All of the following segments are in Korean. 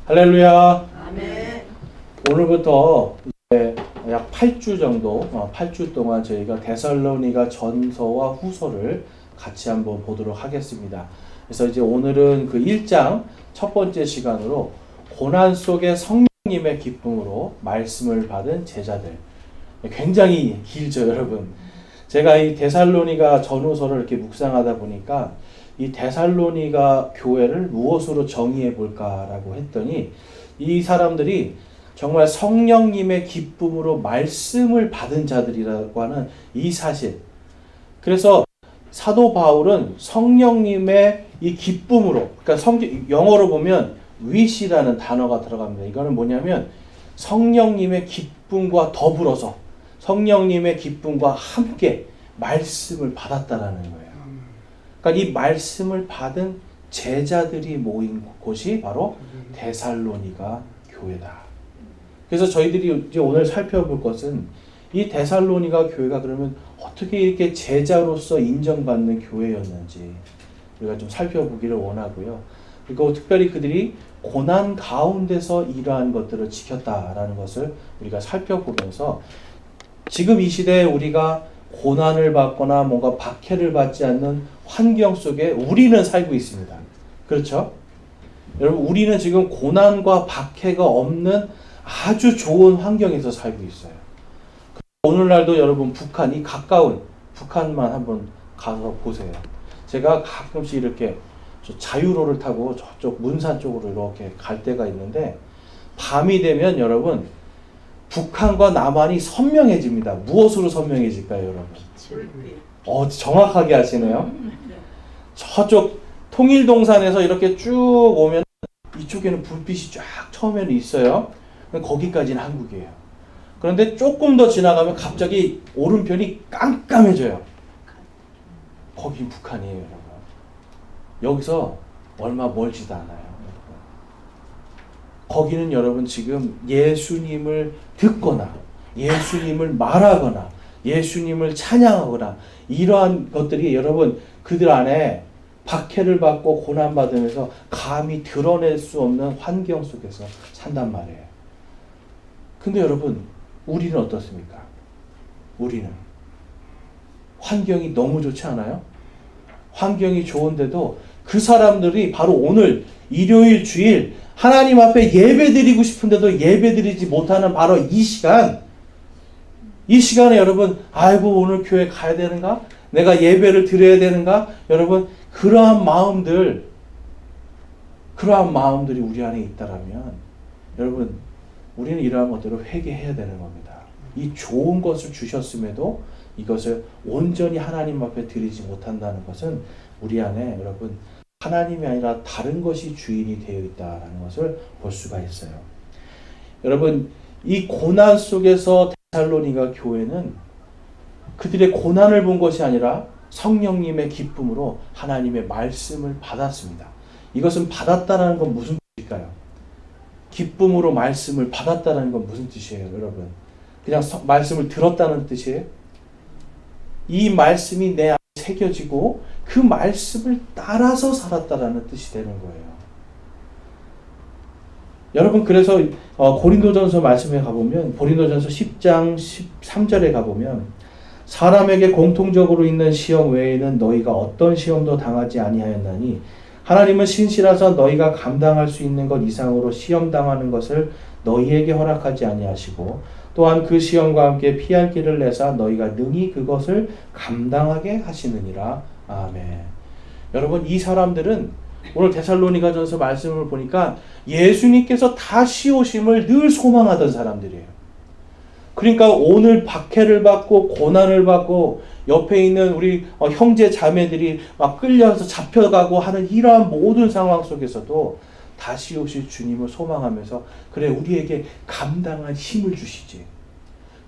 할렐루야. 아멘. 오늘부터 이제 약 8주 정도, 8주 동안 저희가 데살로니가 전서와 후서를 같이 한번 보도록 하겠습니다. 그래서 이제 오늘은 그 1장 첫 번째 시간으로 고난 속에 성령님의 기쁨으로 말씀을 받은 제자들. 굉장히 길죠, 여러분. 제가 이 데살로니가 전후서를 이렇게 묵상하다 보니까 이 데살로니가 교회를 무엇으로 정의해 볼까라고 했더니 이 사람들이 정말 성령님의 기쁨으로 말씀을 받은 자들이라고 하는 이 사실. 그래서 사도 바울은 성령님의 이 기쁨으로, 그러니까 영어로 보면 wish라는 단어가 들어갑니다. 이거는 뭐냐면 성령님의 기쁨과 더불어서 성령님의 기쁨과 함께 말씀을 받았다라는 거예요. 그러니까 이 말씀을 받은 제자들이 모인 곳이 바로 데살로니가 교회다. 그래서 저희들이 이제 오늘 살펴볼 것은 이 데살로니가 교회가 그러면 어떻게 이렇게 제자로서 인정받는 교회였는지 우리가 좀 살펴보기를 원하고요. 그리고 특별히 그들이 고난 가운데서 이러한 것들을 지켰다라는 것을 우리가 살펴보면서 지금 이 시대에 우리가 고난을 받거나 뭔가 박해를 받지 않는 환경 속에 우리는 살고 있습니다. 그렇죠? 여러분, 우리는 지금 고난과 박해가 없는 아주 좋은 환경에서 살고 있어요. 오늘날도 여러분 북한이 가까운 북한만 한번 가서 보세요. 제가 가끔씩 이렇게 자유로를 타고 저쪽 문산 쪽으로 이렇게 갈 때가 있는데 밤이 되면 여러분 북한과 남한이 선명해집니다. 무엇으로 선명해질까요, 여러분? 정확하게 하시네요. 저쪽 통일동산에서 이렇게 쭉 오면 이쪽에는 불빛이 쫙 처음에는 있어요. 거기까지는 한국이에요. 그런데 조금 더 지나가면 갑자기 오른편이 깜깜해져요. 거긴 북한이에요, 여러분. 여기서 얼마 멀지도 않아요. 거기는 여러분 지금 예수님을 듣거나 예수님을 말하거나 예수님을 찬양하거나 이러한 것들이 여러분 그들 안에 박해를 받고 고난받으면서 감히 드러낼 수 없는 환경 속에서 산단 말이에요. 근데 여러분 우리는 어떻습니까? 우리는 환경이 너무 좋지 않아요? 환경이 좋은데도 그 사람들이 바로 오늘 일요일 주일 하나님 앞에 예배드리고 싶은데도 예배드리지 못하는 바로 이 시간에 여러분 아이고 오늘 교회 가야 되는가? 내가 예배를 드려야 되는가? 여러분 그러한 마음들이 우리 안에 있다라면 여러분 우리는 이러한 것들을 회개해야 되는 겁니다. 이 좋은 것을 주셨음에도 이것을 온전히 하나님 앞에 드리지 못한다는 것은 우리 안에 여러분 하나님이 아니라 다른 것이 주인이 되어 있다는 것을 볼 수가 있어요. 여러분 이 고난 속에서 데살로니가 교회는 그들의 고난을 본 것이 아니라 성령님의 기쁨으로 하나님의 말씀을 받았습니다. 이것은 받았다는 건 무슨 뜻일까요? 기쁨으로 말씀을 받았다는 건 무슨 뜻이에요, 여러분? 그냥 말씀을 들었다는 뜻이에요? 이 말씀이 내 안에 새겨지고 그 말씀을 따라서 살았다라는 뜻이 되는 거예요. 여러분 그래서 고린도전서 말씀에 가보면 고린도전서 10장 13절에 가보면 사람에게 공통적으로 있는 시험 외에는 너희가 어떤 시험도 당하지 아니하였나니 하나님은 신실하사 너희가 감당할 수 있는 것 이상으로 시험 당하는 것을 너희에게 허락하지 아니하시고 또한 그 시험과 함께 피할 길을 내사 너희가 능히 그것을 감당하게 하시느니라. 아멘. 여러분 이 사람들은 오늘 데살로니가전서 말씀을 보니까 예수님께서 다시 오심을 늘 소망하던 사람들이에요. 그러니까 오늘 박해를 받고 고난을 받고 옆에 있는 우리 형제 자매들이 막 끌려서 잡혀가고 하는 이러한 모든 상황 속에서도 다시 오실 주님을 소망하면서 그래 우리에게 감당할 힘을 주시지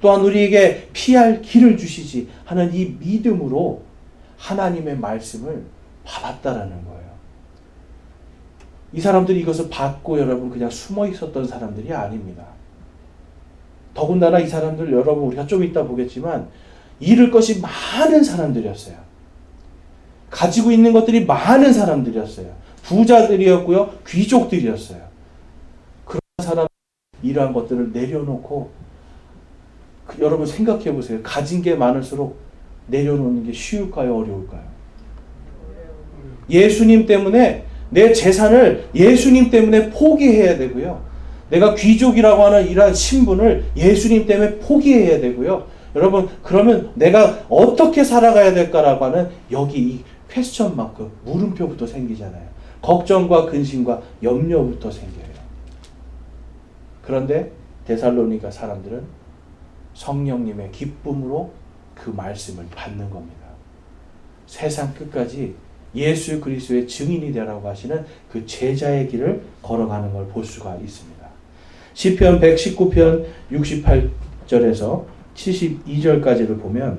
또한 우리에게 피할 길을 주시지 하는 이 믿음으로 하나님의 말씀을 받았다라는 거예요. 이 사람들이 이것을 받고 여러분 그냥 숨어 있었던 사람들이 아닙니다. 더군다나 이 사람들 여러분 우리가 좀 이따 보겠지만 잃을 것이 많은 사람들이었어요. 가지고 있는 것들이 많은 사람들이었어요. 부자들이었고요. 귀족들이었어요. 이러한 것들을 내려놓고 여러분 생각해 보세요. 가진 게 많을수록 내려놓는 게 쉬울까요? 어려울까요? 예수님 때문에 내 재산을 예수님 때문에 포기해야 되고요. 내가 귀족이라고 하는 이러한 신분을 예수님 때문에 포기해야 되고요. 여러분 그러면 내가 어떻게 살아가야 될까라고 하는 여기 이 퀘스천 마크 물음표부터 생기잖아요. 걱정과 근심과 염려부터 생겨요. 그런데 데살로니가 사람들은 성령님의 기쁨으로 그 말씀을 받는 겁니다. 세상 끝까지 예수 그리스도의 증인이 되라고 하시는 그 제자의 길을 걸어가는 걸 볼 수가 있습니다. 시편 119편 68절에서 72절까지를 보면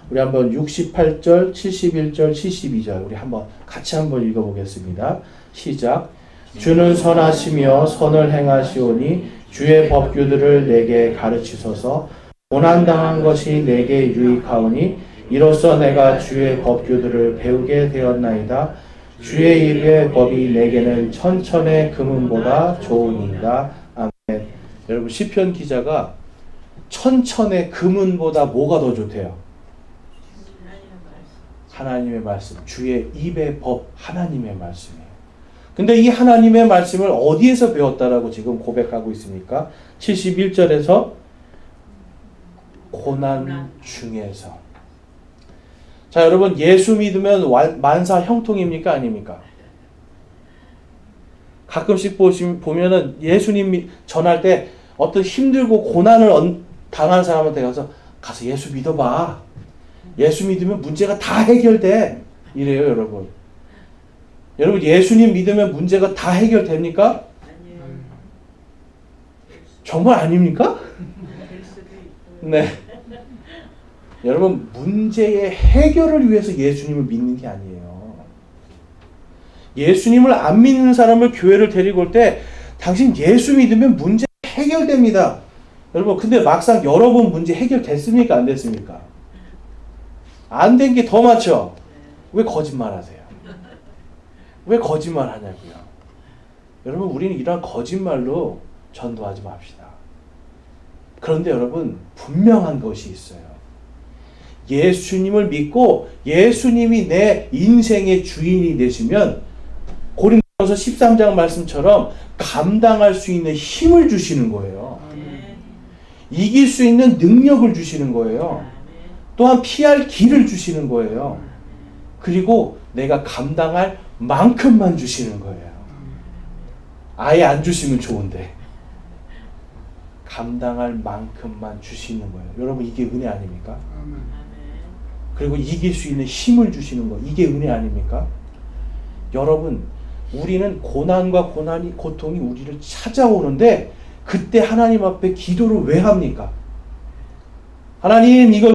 우리 한번 68절, 71절, 72절 우리 한번 같이 한번 읽어보겠습니다. 시작. 주는 선하시며 선을 행하시오니 주의 법규들을 내게 가르치소서. 고난당한 것이 내게 유익하오니 이로써 내가 주의 법규들을 배우게 되었나이다. 주의 입의 법이 내게는 천천의 금은보다 좋으니이다. 아멘. 여러분 시편 기자가 천천의 금은보다 뭐가 더 좋대요? 하나님의 말씀. 주의 입의 법 하나님의 말씀이에요. 근데 이 하나님의 말씀을 어디에서 배웠다라고 지금 고백하고 있습니까? 71절에서 고난 중에서. 자, 여러분 예수 믿으면 만사 형통입니까? 아닙니까? 가끔씩 보면은 예수님 전할 때 어떤 힘들고 고난을 당한 사람한테 가서 예수 믿어봐. 예수 믿으면 문제가 다 해결돼. 이래요, 여러분. 여러분 예수님 믿으면 문제가 다 해결됩니까? 아니요. 정말 아닙니까? 네. 여러분 문제의 해결을 위해서 예수님을 믿는 게 아니에요. 예수님을 안 믿는 사람을 교회를 데리고 올 때 당신 예수 믿으면 문제 해결됩니다. 여러분 근데 막상 여러 번 문제 해결됐습니까? 안 됐습니까? 안 된 게 더 많죠? 왜 거짓말하세요? 왜 거짓말 하냐고요? 여러분 우리는 이러한 거짓말로 전도하지 맙시다. 그런데 여러분 분명한 것이 있어요. 예수님을 믿고 예수님이 내 인생의 주인이 되시면 고린도서 13장 말씀처럼 감당할 수 있는 힘을 주시는 거예요. 이길 수 있는 능력을 주시는 거예요. 또한 피할 길을 주시는 거예요. 그리고 내가 감당할 만큼만 주시는 거예요. 아예 안 주시면 좋은데 감당할 만큼만 주시는 거예요. 여러분 이게 은혜 아닙니까? 그리고 이길 수 있는 힘을 주시는 거 이게 은혜 아닙니까? 여러분 우리는 고난과 고통이 우리를 찾아오는데 그때 하나님 앞에 기도를 왜 합니까? 하나님 이걸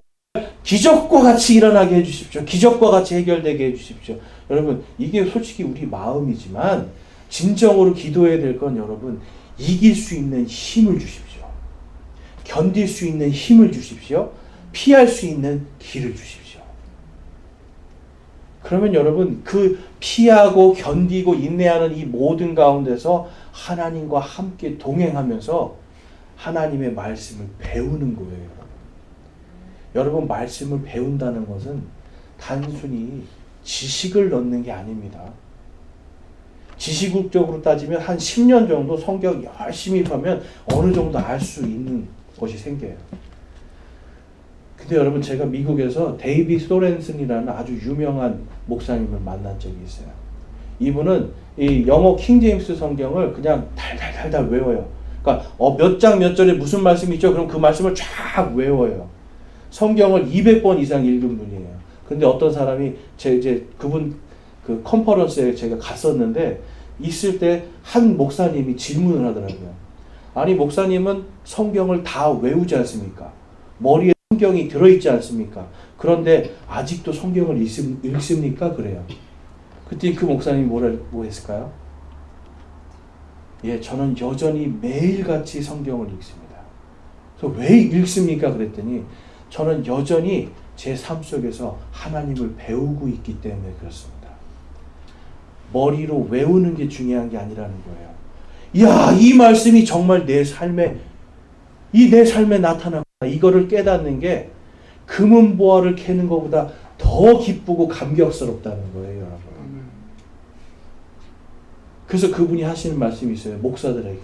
기적과 같이 일어나게 해주십시오. 기적과 같이 해결되게 해주십시오. 여러분 이게 솔직히 우리 마음이지만 진정으로 기도해야 될 건 여러분 이길 수 있는 힘을 주십시오. 견딜 수 있는 힘을 주십시오. 피할 수 있는 길을 주십시오. 그러면 여러분 그 피하고 견디고 인내하는 이 모든 가운데서 하나님과 함께 동행하면서 하나님의 말씀을 배우는 거예요. 여러분 말씀을 배운다는 것은 단순히 지식을 넣는 게 아닙니다. 지식적으로 따지면 한 10년 정도 성경 열심히 보면 어느 정도 알 수 있는 것이 생겨요. 근데 여러분 제가 미국에서 데이비드 소렌슨이라는 아주 유명한 목사님을 만난 적이 있어요. 이분은 이 영어 킹제임스 성경을 그냥 달달달달 외워요. 그러니까 몇 장 몇 절에 무슨 말씀이 있죠? 그럼 그 말씀을 쫙 외워요. 성경을 200번 이상 읽은 분이에요. 근데 어떤 사람이 그분 그 컨퍼런스에 제가 갔었는데 있을 때 한 목사님이 질문을 하더라고요. 아니 목사님은 성경을 다 외우지 않습니까? 머리에 성경이 들어있지 않습니까? 그런데 아직도 성경을 읽습니까? 그래요. 그때 그 목사님이 뭐 했을까요? 예, 저는 여전히 매일같이 성경을 읽습니다. 그래서 왜 읽습니까? 그랬더니 저는 여전히 제 삶 속에서 하나님을 배우고 있기 때문에 그렇습니다. 머리로 외우는 게 중요한 게 아니라는 거예요. 야, 이 말씀이 정말 내 삶에 나타나구나. 이거를 깨닫는 게 금은보화를 캐는 것보다 더 기쁘고 감격스럽다는 거예요, 여러분. 그래서 그분이 하시는 말씀이 있어요. 목사들에게.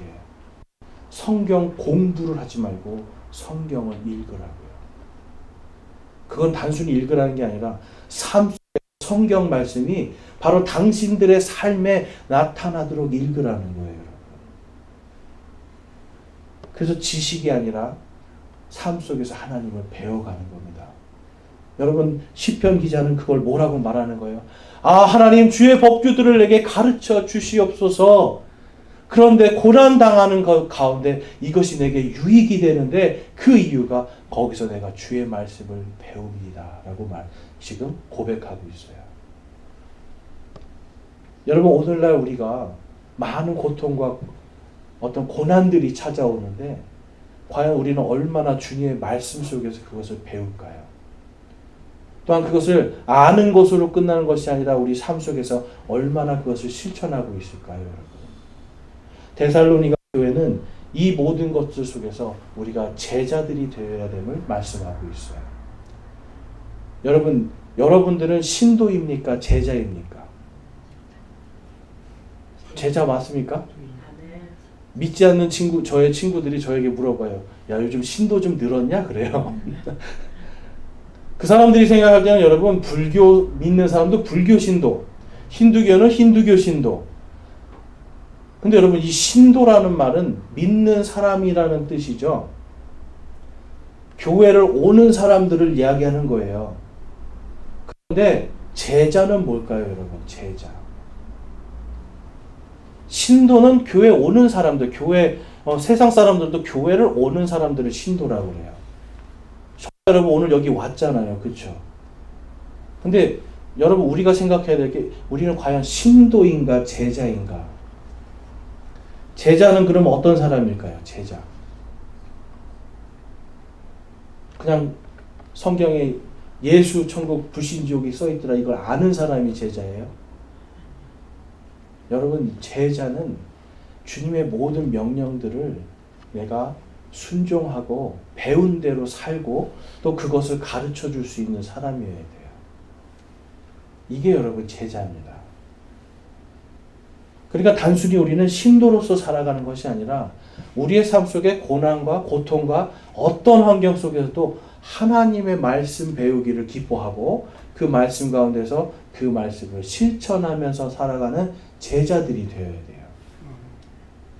성경 공부를 하지 말고 성경을 읽으라고요. 그건 단순히 읽으라는 게 아니라 삶 속에 성경 말씀이 바로 당신들의 삶에 나타나도록 읽으라는 거예요, 여러분. 그래서 지식이 아니라 삶 속에서 하나님을 배워가는 겁니다. 여러분, 시편 기자는 그걸 뭐라고 말하는 거예요? 아, 하나님, 주의 법규들을 내게 가르쳐 주시옵소서. 그런데 고난당하는 것 가운데 이것이 내게 유익이 되는데 그 이유가 거기서 내가 주의 말씀을 배웁니다. 라고 지금 고백하고 있어요. 여러분, 오늘날 우리가 많은 고통과 어떤 고난들이 찾아오는데 과연 우리는 얼마나 주님의 말씀 속에서 그것을 배울까요? 또한 그것을 아는 것으로 끝나는 것이 아니라 우리 삶 속에서 얼마나 그것을 실천하고 있을까요, 여러분? 데살로니가 교회는 이 모든 것들 속에서 우리가 제자들이 되어야 됨을 말씀하고 있어요. 여러분들은 신도입니까? 제자입니까? 제자 맞습니까? 믿지 않는 저의 친구들이 저에게 물어봐요. 야, 요즘 신도 좀 늘었냐? 그래요. 그 사람들이 생각할 때는 여러분, 불교 믿는 사람도 불교 신도, 힌두교는 힌두교 신도. 근데 여러분, 이 신도라는 말은 믿는 사람이라는 뜻이죠. 교회를 오는 사람들을 이야기하는 거예요. 그런데 제자는 뭘까요, 여러분? 제자. 신도는 교회 오는 사람들, 세상 사람들도 교회를 오는 사람들을 신도라고 그래요. 여러분, 오늘 여기 왔잖아요. 그렇죠? 근데 여러분, 우리가 생각해야 될 게, 우리는 과연 신도인가 제자인가? 제자는 그럼 어떤 사람일까요? 제자. 그냥 성경에 예수, 천국, 불신지옥이 써있더라, 이걸 아는 사람이 제자예요? 여러분, 제자는 주님의 모든 명령들을 내가 순종하고 배운 대로 살고 또 그것을 가르쳐 줄 수 있는 사람이어야 돼요. 이게 여러분 제자입니다. 그러니까 단순히 우리는 신도로서 살아가는 것이 아니라 우리의 삶 속에 고난과 고통과 어떤 환경 속에서도 하나님의 말씀 배우기를 기뻐하고 그 말씀 가운데서 그 말씀을 실천하면서 살아가는 제자들이 되어야 돼요.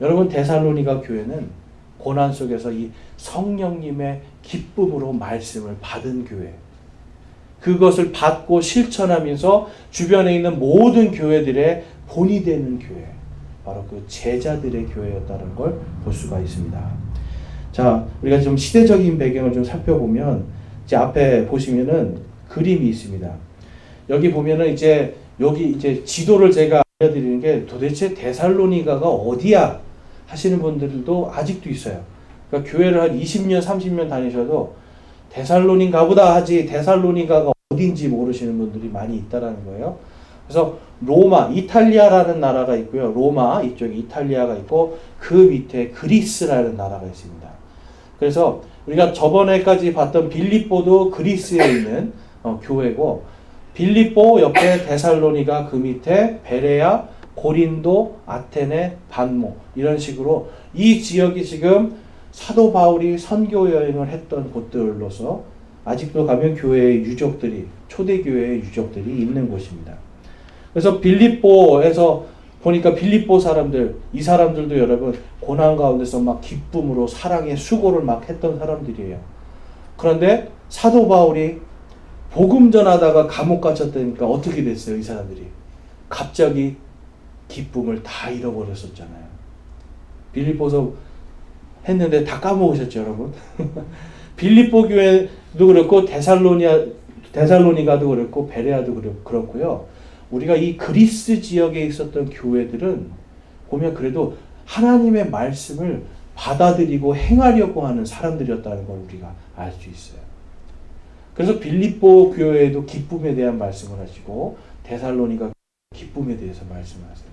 여러분, 데살로니가 교회는 고난 속에서 이 성령님의 기쁨으로 말씀을 받은 교회, 그것을 받고 실천하면서 주변에 있는 모든 교회들의 본이 되는 교회, 바로 그 제자들의 교회였다는 걸 볼 수가 있습니다. 자, 우리가 좀 시대적인 배경을 좀 살펴보면 이제 앞에 보시면은 그림이 있습니다. 여기 보면은 여기 지도를 제가 알려드리는 게 도대체 데살로니가가 어디야 하시는 분들도 아직도 있어요. 그러니까 교회를 한 20년, 30년 다니셔도 데살로니가 보다 하지 데살로니가가 어딘지 모르시는 분들이 많이 있다라는 거예요. 그래서 로마, 이탈리아라는 나라가 있고요. 로마, 이쪽에 이탈리아가 있고 그 밑에 그리스라는 나라가 있습니다. 그래서 우리가 저번에까지 봤던 빌립보도 그리스에 있는 교회고, 빌립보 옆에 데살로니가, 그 밑에 베레아, 고린도, 아테네, 반모, 이런 식으로 이 지역이 지금 사도 바울이 선교 여행을 했던 곳들로서 아직도 가면 교회의 유적들이, 초대교회의 유적들이 있는 곳입니다. 그래서 빌립보에서 보니까 빌립보 사람들, 이 사람들도 여러분 고난 가운데서 막 기쁨으로 사랑의 수고를 막 했던 사람들이에요. 그런데 사도 바울이 복음 전하다가 감옥 갇혔다니까 어떻게 됐어요, 이 사람들이? 갑자기 기쁨을 다 잃어버렸었잖아요. 빌립보서 했는데 다 까먹으셨죠, 여러분? 빌립보 교회도 그렇고 데살로니가도 그렇고 베레아도 그렇고요. 우리가 이 그리스 지역에 있었던 교회들은 보면 그래도 하나님의 말씀을 받아들이고 행하려고 하는 사람들이었다는 걸 우리가 알 수 있어요. 그래서 빌립보 교회에도 기쁨에 대한 말씀을 하시고 데살로니가 기쁨에 대해서 말씀하세요.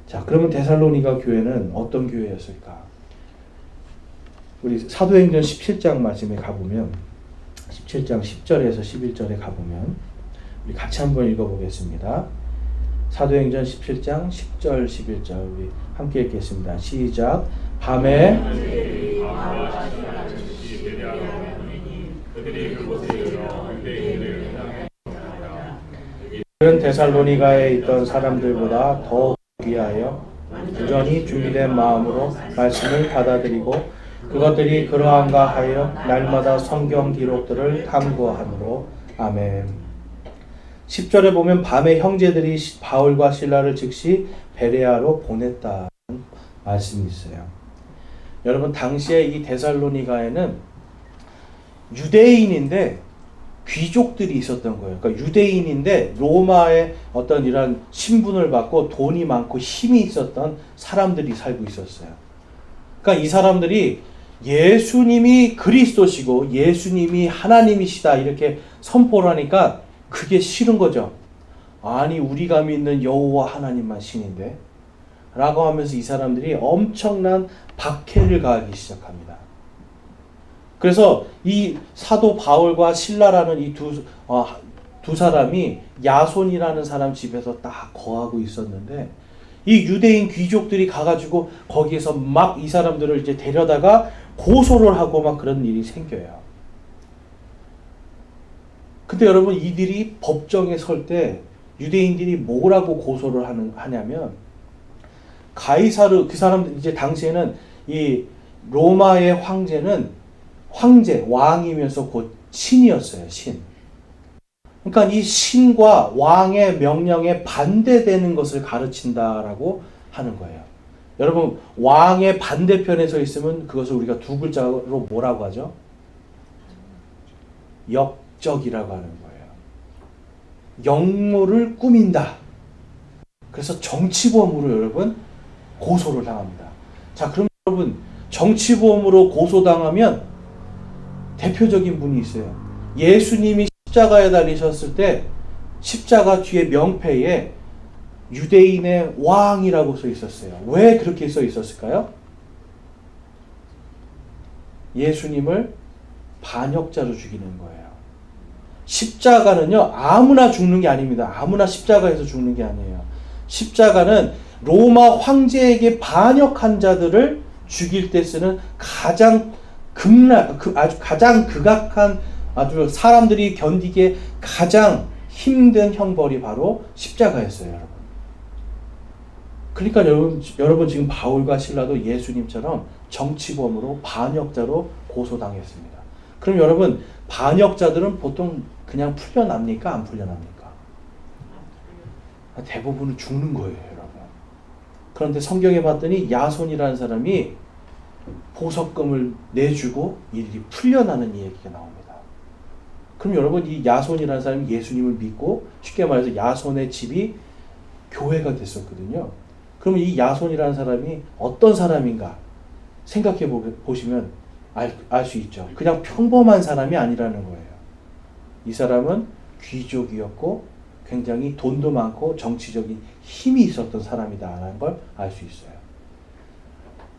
자, 그러면 데살로니가 교회는 어떤 교회였을까? 우리 사도행전 17장 말씀에 가보면 17장 10절에서 11절에 가보면 우리 같이 한번 읽어보겠습니다. 사도행전 17장 10절 11절 우리 함께 읽겠습니다. 시작. 밤에 그들은 데살로니가에 있던 사람들보다 더 귀하여 부전히 준비된 마음으로 말씀을 받아들이고 그것들이 그러한가 하여 날마다 성경 기록들을 탐구하므로. 아멘. 10절에 보면 밤에 형제들이 바울과 실라를 즉시 베레아로 보냈다는 말씀이 있어요. 여러분, 당시에 이 데살로니가에는 유대인인데 귀족들이 있었던 거예요. 그러니까 유대인인데 로마의 어떤 이런 신분을 받고 돈이 많고 힘이 있었던 사람들이 살고 있었어요. 그러니까 이 사람들이 예수님이 그리스도시고 예수님이 하나님이시다 이렇게 선포를 하니까 그게 싫은 거죠. 아니, 우리가 믿는 여호와 하나님만 신인데? 라고 하면서 이 사람들이 엄청난 박해를 가하기 시작합니다. 그래서 이 사도 바울과 실라라는 이 두 사람이 야손이라는 사람 집에서 딱 거하고 있었는데 이 유대인 귀족들이 가가지고 거기에서 막 이 사람들을 이제 데려다가 고소를 하고 막 그런 일이 생겨요. 근데 여러분, 이들이 법정에 설 때 유대인들이 뭐라고 고소를 하냐면 가이사르, 그 사람 이제 당시에는 이 로마의 황제, 왕이면서 곧 신이었어요. 신. 그러니까 이 신과 왕의 명령에 반대되는 것을 가르친다라고 하는 거예요. 여러분, 왕의 반대편에 서 있으면 그것을 우리가 두 글자로 뭐라고 하죠? 역적이라고 하는 거예요. 역모를 꾸민다. 그래서 정치범으로 여러분 고소를 당합니다. 자, 그럼 여러분, 정치범으로 고소당하면 대표적인 분이 있어요. 예수님이 십자가에 달리셨을 때 십자가 뒤에 명패에 유대인의 왕이라고 써 있었어요. 왜 그렇게 써 있었을까요? 예수님을 반역자로 죽이는 거예요. 십자가는요, 아무나 죽는 게 아닙니다. 아무나 십자가에서 죽는 게 아니에요. 십자가는 로마 황제에게 반역한 자들을 죽일 때 쓰는 가장 가장 극악한, 아주 사람들이 견디기에 가장 힘든 형벌이 바로 십자가였어요, 여러분. 그러니까 여러분 지금 바울과 실라도 예수님처럼 정치범으로 반역자로 고소당했습니다. 그럼 여러분, 반역자들은 보통 그냥 풀려납니까? 안 풀려납니까? 대부분은 죽는 거예요, 여러분. 그런데 성경에 봤더니 야손이라는 사람이 보석금을 내주고 일이 풀려나는 얘기가 나옵니다. 그럼 여러분, 이 야손이라는 사람이 예수님을 믿고 쉽게 말해서 야손의 집이 교회가 됐었거든요. 그러면 이 야손이라는 사람이 어떤 사람인가 생각해 보시면 알 수 있죠. 그냥 평범한 사람이 아니라는 거예요. 이 사람은 귀족이었고 굉장히 돈도 많고 정치적인 힘이 있었던 사람이다라는 걸 알 수 있어요.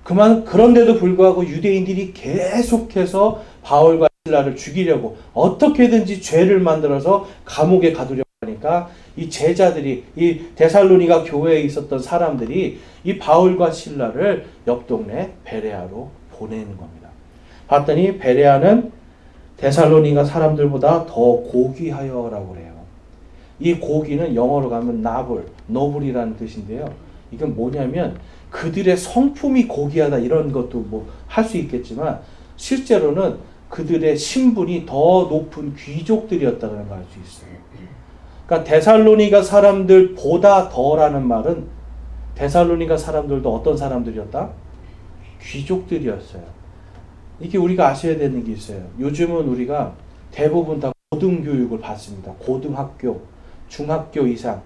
그런데도 불구하고 유대인들이 계속해서 바울과 실라를 죽이려고 어떻게든지 죄를 만들어서 감옥에 가두려고 하니까 이 제자들이, 이 데살로니가 교회에 있었던 사람들이 이 바울과 실라를 옆 동네 베레아로 보내는 겁니다. 봤더니 베레아는 데살로니가 사람들보다 더 고귀하여라고 그래요. 이 고귀는 영어로 가면 노블이라는 뜻인데요. 이건 뭐냐면 그들의 성품이 고귀하다 이런 것도 뭐 할 수 있겠지만 실제로는 그들의 신분이 더 높은 귀족들이었다는 걸 알 수 있어요. 그러니까 데살로니가 사람들보다 더라는 말은 데살로니가 사람들도 어떤 사람들이었다? 귀족들이었어요. 이게 우리가 아셔야 되는 게 있어요. 요즘은 우리가 대부분 다 고등교육을 받습니다. 고등학교, 중학교 이상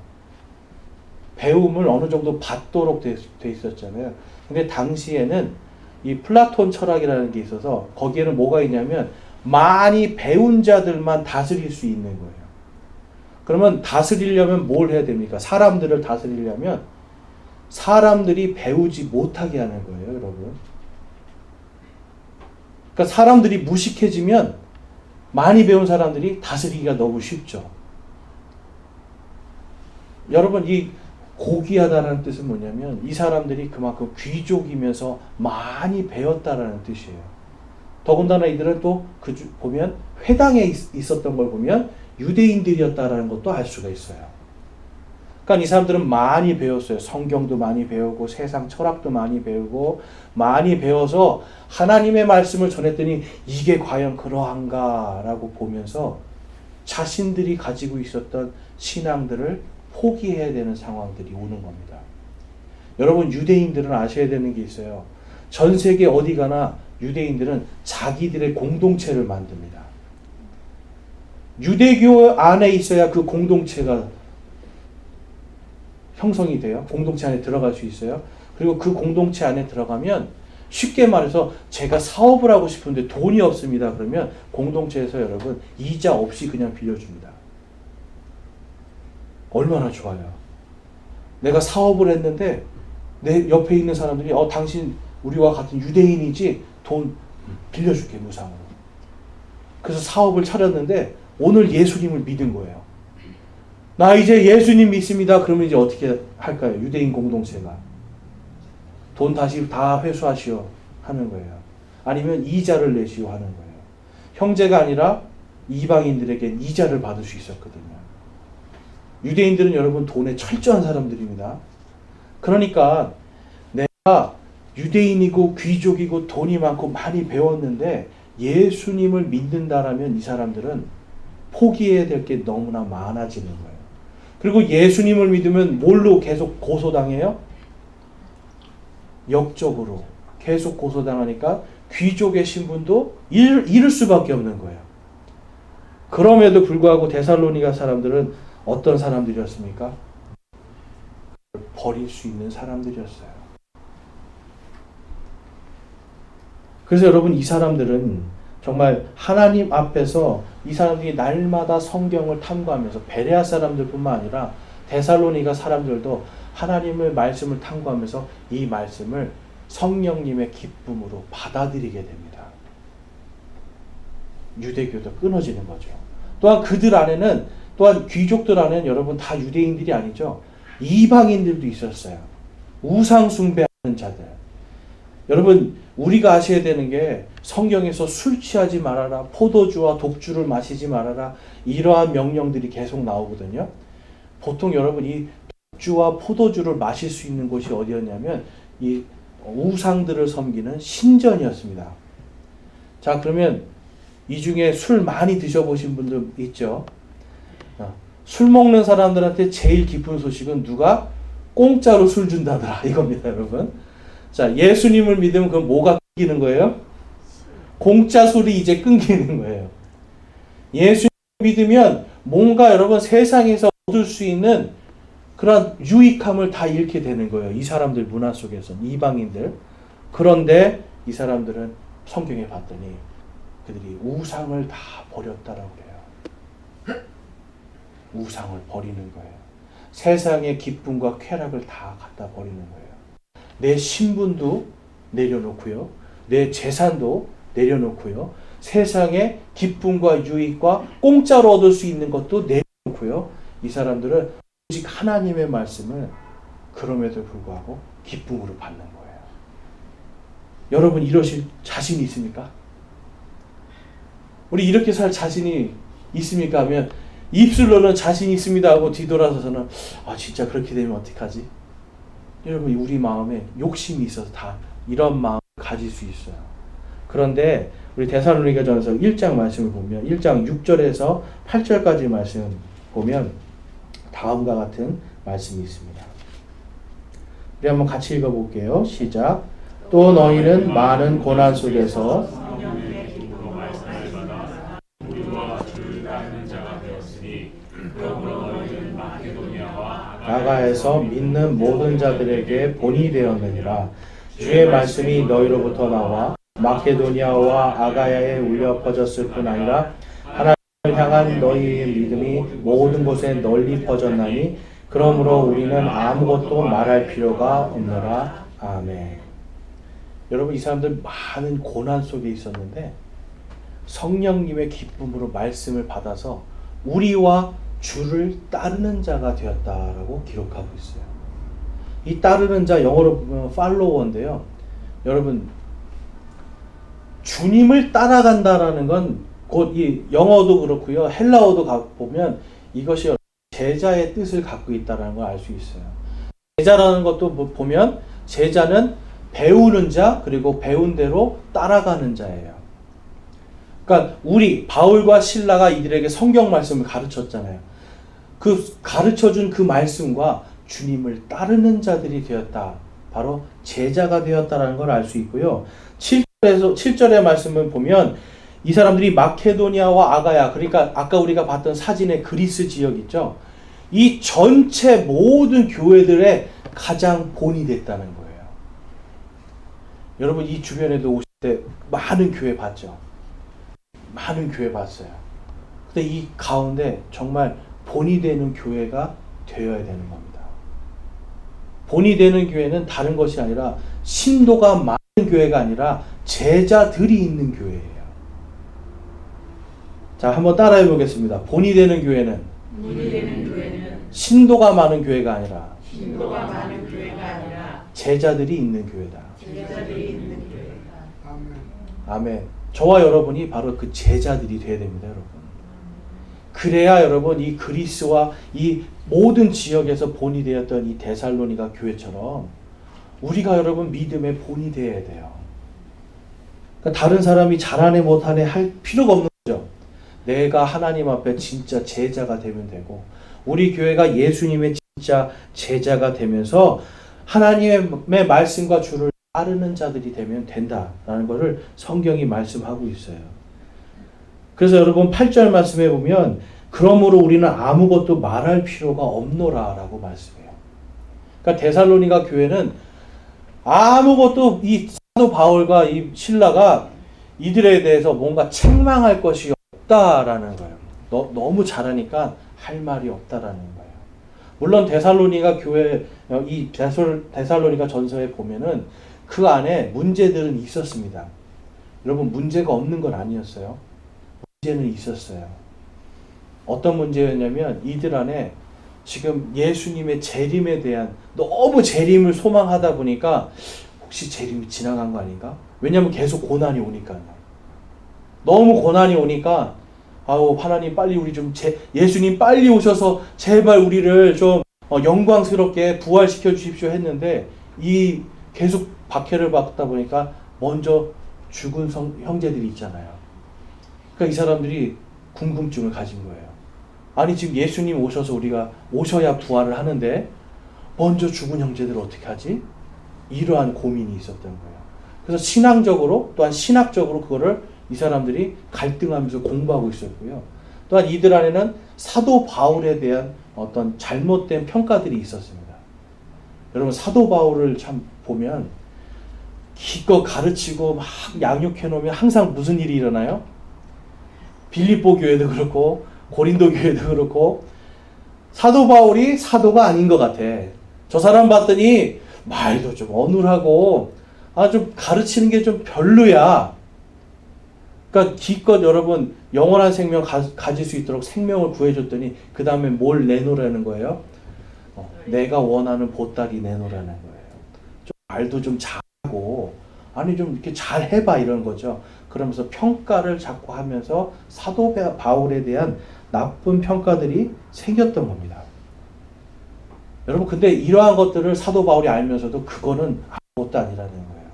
배움을 어느 정도 받도록 돼 있었잖아요. 근데 당시에는 이 플라톤 철학이라는 게 있어서 거기에는 뭐가 있냐면 많이 배운 자들만 다스릴 수 있는 거예요. 그러면 다스리려면 뭘 해야 됩니까? 사람들을 다스리려면 사람들이 배우지 못하게 하는 거예요, 여러분. 그러니까 사람들이 무식해지면 많이 배운 사람들이 다스리기가 너무 쉽죠. 여러분, 이 고귀하다는 뜻은 뭐냐면 이 사람들이 그만큼 귀족이면서 많이 배웠다라는 뜻이에요. 더군다나 이들은 또 보면 회당에 있었던 걸 보면 유대인들이었다라는 것도 알 수가 있어요. 그러니까 이 사람들은 많이 배웠어요. 성경도 많이 배우고 세상 철학도 많이 배우고 많이 배워서 하나님의 말씀을 전했더니 이게 과연 그러한가라고 보면서 자신들이 가지고 있었던 신앙들을 포기해야 되는 상황들이 오는 겁니다. 여러분, 유대인들은 아셔야 되는 게 있어요. 전 세계 어디 가나 유대인들은 자기들의 공동체를 만듭니다. 유대교 안에 있어야 그 공동체가 형성이 돼요. 공동체 안에 들어갈 수 있어요. 그리고 그 공동체 안에 들어가면 쉽게 말해서 제가 사업을 하고 싶은데 돈이 없습니다. 그러면 공동체에서 여러분 이자 없이 그냥 빌려줍니다. 얼마나 좋아요. 내가 사업을 했는데 내 옆에 있는 사람들이 당신 우리와 같은 유대인이지 돈 빌려줄게 무상으로. 그래서 사업을 차렸는데 오늘 예수님을 믿은 거예요. 나 이제 예수님 믿습니다. 그러면 이제 어떻게 할까요? 유대인 공동체가 돈 다시 다 회수하시오 하는 거예요. 아니면 이자를 내시오 하는 거예요. 형제가 아니라 이방인들에게 이자를 받을 수 있었거든요. 유대인들은 여러분 돈에 철저한 사람들입니다. 그러니까 내가 유대인이고 귀족이고 돈이 많고 많이 배웠는데 예수님을 믿는다라면 이 사람들은 포기해야 될 게 너무나 많아지는 거예요. 그리고 예수님을 믿으면 뭘로 계속 고소당해요? 역적으로 계속 고소당하니까 귀족의 신분도 잃을 수밖에 없는 거예요. 그럼에도 불구하고 데살로니가 사람들은 어떤 사람들이었습니까? 버릴 수 있는 사람들이었어요. 그래서 여러분, 이 사람들은 정말 하나님 앞에서 이 사람들이 날마다 성경을 탐구하면서 베레아 사람들뿐만 아니라 데살로니가 사람들도 하나님의 말씀을 탐구하면서 이 말씀을 성령님의 기쁨으로 받아들이게 됩니다. 유대교도 끊어지는 거죠. 또한 그들 안에는 또한 귀족들 안에는 여러분 다 유대인들이 아니죠. 이방인들도 있었어요. 우상 숭배하는 자들. 여러분, 우리가 아셔야 되는 게 성경에서 술 취하지 말아라, 포도주와 독주를 마시지 말아라, 이러한 명령들이 계속 나오거든요. 보통 여러분 이 독주와 포도주를 마실 수 있는 곳이 어디였냐면 이 우상들을 섬기는 신전이었습니다. 자, 그러면 이 중에 술 많이 드셔보신 분들 있죠? 술 먹는 사람들한테 제일 기쁜 소식은 누가 공짜로 술 준다더라 이겁니다, 여러분. 자, 예수님을 믿으면 그럼 뭐가 끊기는 거예요? 공짜 술이 이제 끊기는 거예요. 예수님을 믿으면 뭔가 여러분 세상에서 얻을 수 있는 그런 유익함을 다 잃게 되는 거예요. 이 사람들 문화 속에서, 이방인들. 그런데 이 사람들은 성경에 봤더니 그들이 우상을 다 버렸다라고 그래요. 우상을 버리는 거예요. 세상의 기쁨과 쾌락을 다 갖다 버리는 거예요. 내 신분도 내려놓고요. 내 재산도 내려놓고요. 세상의 기쁨과 유익과 공짜로 얻을 수 있는 것도 내려놓고요. 이 사람들은 오직 하나님의 말씀을 그럼에도 불구하고 기쁨으로 받는 거예요. 여러분, 이러실 자신이 있습니까? 우리 이렇게 살 자신이 있습니까? 하면 입술로는 자신 있습니다 하고 뒤돌아서서는 진짜 그렇게 되면 어떡하지? 여러분, 우리 마음에 욕심이 있어서 다 이런 마음을 가질 수 있어요. 그런데 우리 데살로니가전서 1장 말씀을 보면 1장 6절에서 8절까지 말씀 보면 다음과 같은 말씀이 있습니다. 우리 한번 같이 읽어볼게요. 시작. 또 너희는 많은 고난 속에서 아가야에서 믿는 모든 자들에게 본이 되었느니라. 주의 말씀이 너희로부터 나와 마케도니아와 아가야에 울려 퍼졌을 뿐 아니라 하나님을 향한 너희의 믿음이 모든 곳에 널리 퍼졌나니 그러므로 우리는 아무것도 말할 필요가 없노라. 아멘. 여러분, 이 사람들 많은 고난 속에 있었는데 성령님의 기쁨으로 말씀을 받아서 우리와 주를 따르는 자가 되었다라고 기록하고 있어요. 이 따르는 자, 영어로 보면 팔로워인데요. 여러분, 주님을 따라간다라는 건 곧 이 영어도 그렇고요, 헬라어도 보면 이것이 제자의 뜻을 갖고 있다는 걸 알 수 있어요. 제자라는 것도 보면 제자는 배우는 자, 그리고 배운 대로 따라가는 자예요. 그러니까 우리 바울과 실라가 이들에게 성경 말씀을 가르쳤잖아요. 그 가르쳐준 그 말씀과 주님을 따르는 자들이 되었다. 바로 제자가 되었다라는 걸 알 수 있고요. 7절의 말씀을 보면 이 사람들이 마케도니아와 아가야, 그러니까 아까 우리가 봤던 사진의 그리스 지역 있죠. 이 전체 모든 교회들의 가장 본이 됐다는 거예요. 여러분, 이 주변에도 오실 때 많은 교회 봤죠. 많은 교회 봤어요. 근데 이 가운데 정말 본이 되는 교회가 되어야 되는 겁니다. 본이 되는 교회는 다른 것이 아니라 신도가 많은 교회가 아니라 제자들이 있는 교회예요. 자, 한번 따라해 보겠습니다. 본이 되는 교회는 신도가 많은 교회가 아니라 제자들이 있는 교회다. 아멘. 저와 여러분이 바로 그 제자들이 되어야 됩니다, 여러분. 그래야 여러분, 이 그리스와 이 모든 지역에서 본이 되었던 이 데살로니가 교회처럼 우리가 여러분 믿음의 본이 되어야 돼요. 그러니까 다른 사람이 잘하네 못하네 할 필요가 없는 거죠. 내가 하나님 앞에 진짜 제자가 되면 되고, 우리 교회가 예수님의 진짜 제자가 되면서 하나님의 말씀과 주를 따르는 자들이 되면 된다라는 것을 성경이 말씀하고 있어요. 그래서 여러분 8절 말씀에 보면 그러므로 우리는 아무것도 말할 필요가 없노라 라고 말씀해요. 그러니까 데살로니가 교회는 아무것도 이 사도 바울과 이 실라가 이들에 대해서 뭔가 책망할 것이 없다라는 거예요. 너무 잘하니까 할 말이 없다라는 거예요. 물론 데살로니가 교회, 이 데살로니가 전서에 보면은 그 안에 문제들은 있었습니다. 여러분, 문제가 없는 건 아니었어요. 문제는 있었어요. 어떤 문제였냐면 이들 안에 지금 예수님의 재림에 대한 너무 재림을 소망하다 보니까 혹시 재림이 지나간 거 아닌가? 왜냐하면 계속 고난이 오니까요. 너무 고난이 오니까 아우, 하나님 빨리 우리 좀 예수님 빨리 오셔서 제발 우리를 좀 영광스럽게 부활시켜 주십시오 했는데 이 계속 박해를 받다 보니까 먼저 죽은 형제들이 있잖아요. 그러니까 이 사람들이 궁금증을 가진 거예요. 아니, 지금 예수님 오셔서 우리가 오셔야 부활을 하는데 먼저 죽은 형제들 어떻게 하지? 이러한 고민이 있었던 거예요. 그래서 신앙적으로 또한 신학적으로 그거를 이 사람들이 갈등하면서 공부하고 있었고요. 또한 이들 안에는 사도 바울에 대한 어떤 잘못된 평가들이 있었습니다. 여러분, 사도 바울을 참 보면 기껏 가르치고 막 양육해 놓으면 항상 무슨 일이 일어나요? 빌립보 교회도 그렇고 고린도 교회도 그렇고 사도 바울이 사도가 아닌 것 같아. 저 사람 봤더니 말도 좀 어눌하고 좀 가르치는 게 좀 별로야. 그러니까 기껏 여러분 영원한 생명 가질 수 있도록 생명을 구해줬더니 그 다음에 뭘 내놓으라는 거예요? 내가 원하는 보따리 내놓으라는 거예요. 좀 말도 좀 잘하고 아니 좀 이렇게 잘 해봐 이런 거죠. 그러면서 평가를 자꾸 하면서 사도 바울에 대한 나쁜 평가들이 생겼던 겁니다. 여러분, 근데 이러한 것들을 사도 바울이 알면서도 그거는 아무것도 아니라는 거예요.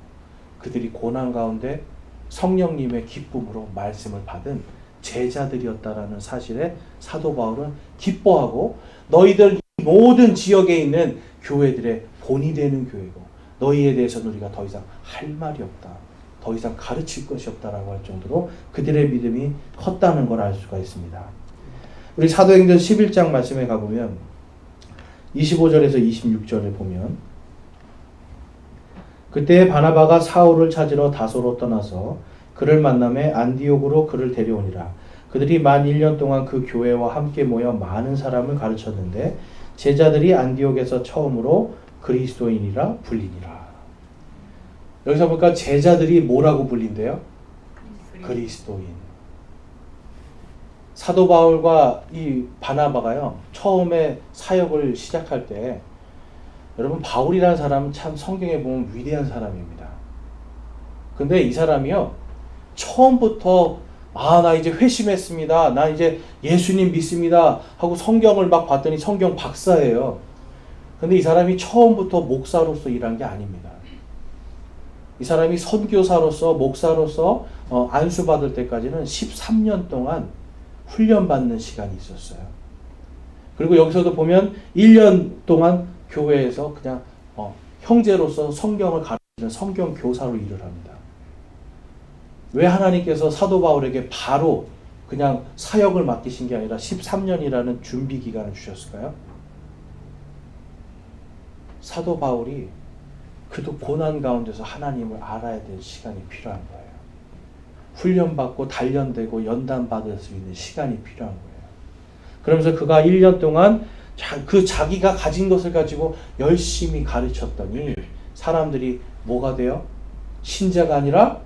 그들이 고난 가운데 성령님의 기쁨으로 말씀을 받은 제자들이었다라는 사실에 사도 바울은 기뻐하고 너희들 모든 지역에 있는 교회들의 본이 되는 교회고 너희에 대해서는 우리가 더 이상 할 말이 없다. 더 이상 가르칠 것이 없다라고 할 정도로 그들의 믿음이 컸다는 걸 알 수가 있습니다. 우리 사도행전 11장 말씀에 가보면 25절에서 26절에 보면 그때 바나바가 사울을 찾으러 다소로 떠나서 그를 만남에 안디옥으로 그를 데려오니라. 그들이 만 1년 동안 그 교회와 함께 모여 많은 사람을 가르쳤는데 제자들이 안디옥에서 처음으로 그리스도인이라 불리니라. 여기서 보니까 제자들이 뭐라고 불린대요? 그리스도인. 사도 바울과 이 바나바가요, 처음에 사역을 시작할 때, 여러분, 바울이라는 사람은 참 성경에 보면 위대한 사람입니다. 근데 이 사람이요, 처음부터 나 이제 회심했습니다, 나 이제 예수님 믿습니다 하고 성경을 막 봤더니 성경 박사예요. 근데 이 사람이 처음부터 목사로서 일한 게 아닙니다. 이 사람이 선교사로서, 목사로서 안수받을 때까지는 13년 동안 훈련받는 시간이 있었어요. 그리고 여기서도 보면 1년 동안 교회에서 그냥 형제로서 성경을 가르치는 성경 교사로 일을 합니다. 왜 하나님께서 사도 바울에게 바로 그냥 사역을 맡기신 게 아니라 13년이라는 준비 기간을 주셨을까요? 사도 바울이 그도 고난 가운데서 하나님을 알아야 될 시간이 필요한 거예요. 훈련받고 단련되고 연단받을 수 있는 시간이 필요한 거예요. 그러면서 그가 1년 동안 그 자기가 가진 것을 가지고 열심히 가르쳤더니 사람들이 뭐가 돼요? 신자가 아니라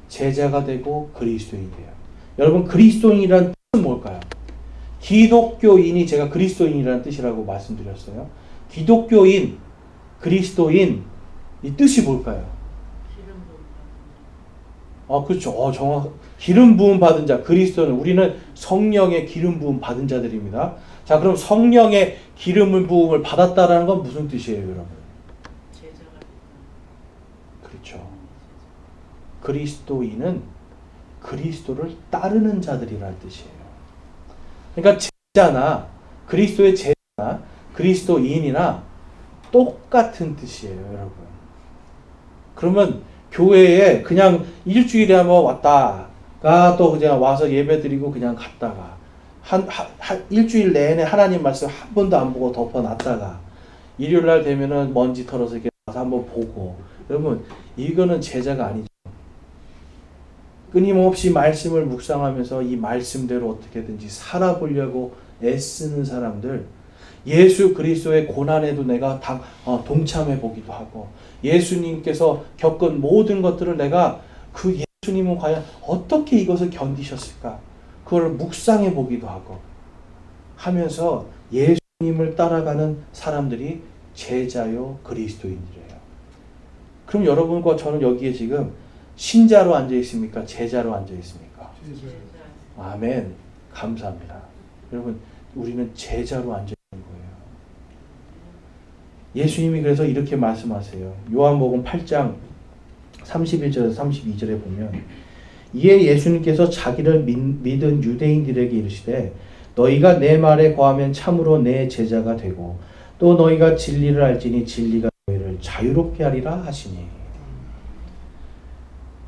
제자가 되고 그리스도인이 돼요. 여러분, 그리스도인이란 뜻은 뭘까요? 기독교인이, 제가 그리스도인이라는 뜻이라고 말씀드렸어요. 기독교인, 그리스도인, 이 뜻이 뭘까요? 그렇죠. 기름 부음 받은 자, 그리스도는, 우리는 성령의 기름 부음 받은 자들입니다. 자, 그럼 성령의 기름을 부음을 받았다라는 건 무슨 뜻이에요, 여러분? 제자가 그렇죠. 그리스도인은 그리스도를 따르는 자들이라는 뜻이에요. 그러니까 제자나 그리스도의 제자나 그리스도인이나 똑같은 뜻이에요, 여러분. 그러면 교회에 그냥 일주일에 한번 왔다가 또 그냥 와서 예배 드리고 그냥 갔다가 일주일 내내 하나님 말씀 한 번도 안 보고 덮어놨다가 일요일 날 되면은 먼지 털어서 이렇게 와서 한번 보고, 여러분, 이거는 제자가 아니죠. 끊임없이 말씀을 묵상하면서 이 말씀대로 어떻게든지 살아보려고 애쓰는 사람들, 예수 그리스도의 고난에도 내가 동참해 보기도 하고, 예수님께서 겪은 모든 것들을 내가 그 예수님은 과연 어떻게 이것을 견디셨을까, 그걸 묵상해 보기도 하고 하면서 예수님을 따라가는 사람들이 제자요 그리스도인이래요. 그럼 여러분과 저는 여기에 지금 신자로 앉아 있습니까? 제자로 앉아 있습니까? 아멘. 감사합니다. 여러분, 우리는 제자로 앉아 있는 거예요. 예수님이 그래서 이렇게 말씀하세요. 요한복음 8장 31절에서 32절에 보면, 이에 예수님께서 자기를 믿은 유대인들에게 이르시되, 너희가 내 말에 거하면 참으로 내 제자가 되고 또 너희가 진리를 알지니 진리가 너희를 자유롭게 하리라 하시니.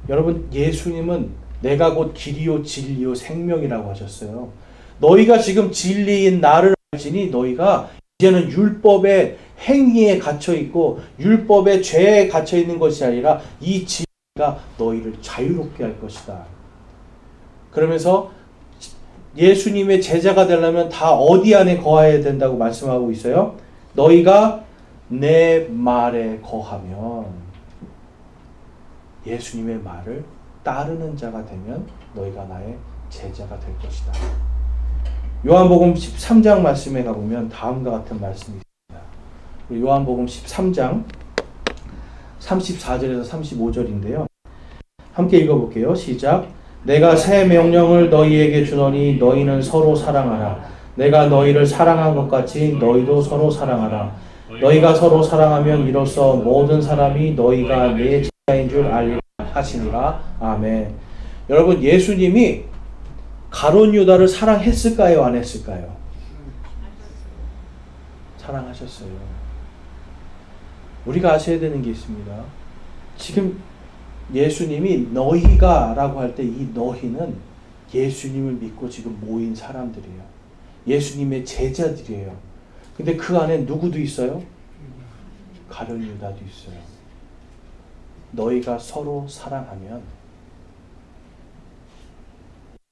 여러분, 예수님은 내가 곧 길이요 진리요 생명이라고 하셨어요. 너희가 지금 진리인 나를 알지니 너희가 이제는 율법의 행위에 갇혀 있고 율법의 죄에 갇혀 있는 것이 아니라 이 진리가 너희를 자유롭게 할 것이다. 그러면서 예수님의 제자가 되려면 다 어디 안에 거해야 된다고 말씀하고 있어요? 너희가 내 말에 거하면, 예수님의 말을 따르는 자가 되면 너희가 나의 제자가 될 것이다. 요한복음 13장 말씀에 가보면 다음과 같은 말씀이 있습니다. 요한복음 13장 34절에서 35절인데요. 함께 읽어볼게요. 시작. 내가 새 명령을 너희에게 주노니 너희는 서로 사랑하라. 내가 너희를 사랑한 것 같이 너희도 서로 사랑하라. 너희가 서로 사랑하면 이로써 모든 사람이 너희가 내 제자인 줄 알리라 하시니라. 아멘. 여러분, 예수님이 가룟 유다를 사랑했을까요? 안 했을까요? 사랑하셨어요. 우리가 아셔야 되는 게 있습니다. 지금 예수님이 너희가 라고 할 때 이 너희는 예수님을 믿고 지금 모인 사람들이에요. 예수님의 제자들이에요. 근데 그 안에 누구도 있어요? 가룟 유다도 있어요. 너희가 서로 사랑하면,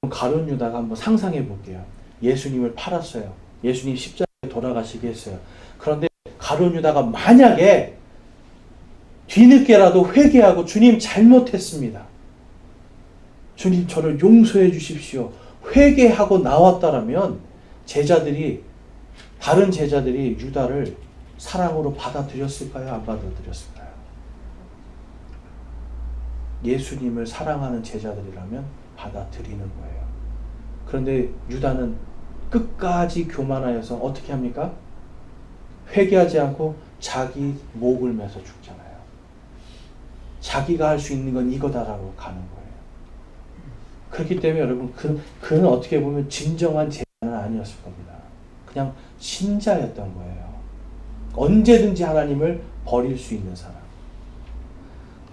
가룟 유다가 한번 상상해 볼게요. 예수님을 팔았어요. 예수님 십자가에 돌아가시게 했어요. 그런데 가룟 유다가 만약에 뒤늦게라도 회개하고 주님 잘못했습니다. 주님 저를 용서해 주십시오. 회개하고 나왔다라면 다른 제자들이 유다를 사랑으로 받아들였을까요? 안 받아들였을까요? 예수님을 사랑하는 제자들이라면 받아들이는 거예요. 그런데 유다는 끝까지 교만하여서 어떻게 합니까? 회개하지 않고 자기 목을 매서 죽잖아요. 자기가 할 수 있는 건 이거다라고 가는 거예요. 그렇기 때문에 여러분 그는 어떻게 보면 진정한 제자는 아니었을 겁니다. 그냥 신자였던 거예요. 언제든지 하나님을 버릴 수 있는 사람.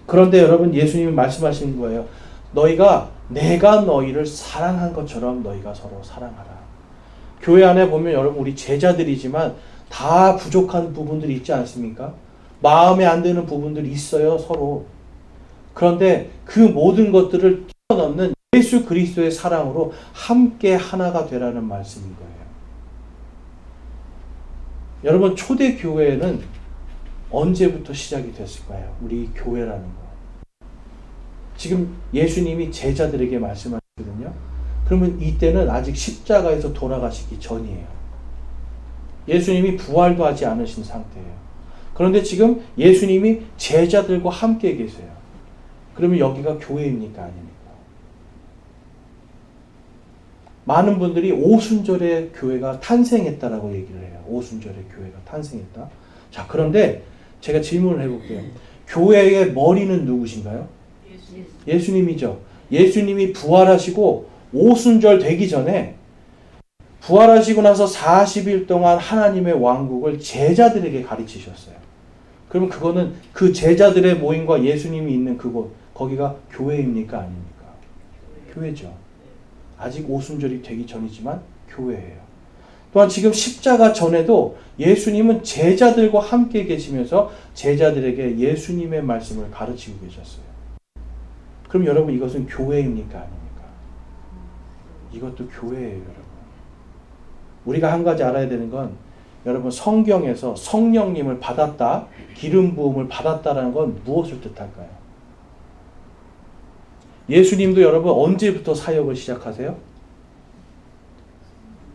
그런데 여러분 예수님이 말씀하시는 거예요. 내가 너희를 사랑한 것처럼 너희가 서로 사랑하라. 교회 안에 보면 여러분 우리 제자들이지만 다 부족한 부분들이 있지 않습니까? 마음에 안 드는 부분들이 있어요, 서로. 그런데 그 모든 것들을 뛰어넘는 예수 그리스도의 사랑으로 함께 하나가 되라는 말씀인 거예요. 여러분 초대 교회는 언제부터 시작이 됐을까요? 우리 교회라는 거. 지금 예수님이 제자들에게 말씀하시거든요. 그러면 이때는 아직 십자가에서 돌아가시기 전이에요. 예수님이 부활도 하지 않으신 상태예요. 그런데 지금 예수님이 제자들과 함께 계세요. 그러면 여기가 교회입니까? 아닙니까? 많은 분들이 오순절에 교회가 탄생했다라고 얘기를 해요. 오순절에 교회가 탄생했다. 자, 그런데 제가 질문을 해볼게요. 교회의 머리는 누구신가요? 예수님이죠. 예수님이 부활하시고 오순절 되기 전에 부활하시고 나서 40일 동안 하나님의 왕국을 제자들에게 가르치셨어요. 그러면 그거는 그 제자들의 모임과 예수님이 있는 그곳, 거기가 교회입니까? 아닙니까? 교회죠. 아직 오순절이 되기 전이지만 교회예요. 또한 지금 십자가 전에도 예수님은 제자들과 함께 계시면서 제자들에게 예수님의 말씀을 가르치고 계셨어요. 그럼 여러분 이것은 교회입니까? 아닙니까? 이것도 교회예요, 여러분. 우리가 한 가지 알아야 되는 건 여러분 성경에서 성령님을 받았다, 기름 부음을 받았다라는 건 무엇을 뜻할까요? 예수님도 여러분 언제부터 사역을 시작하세요?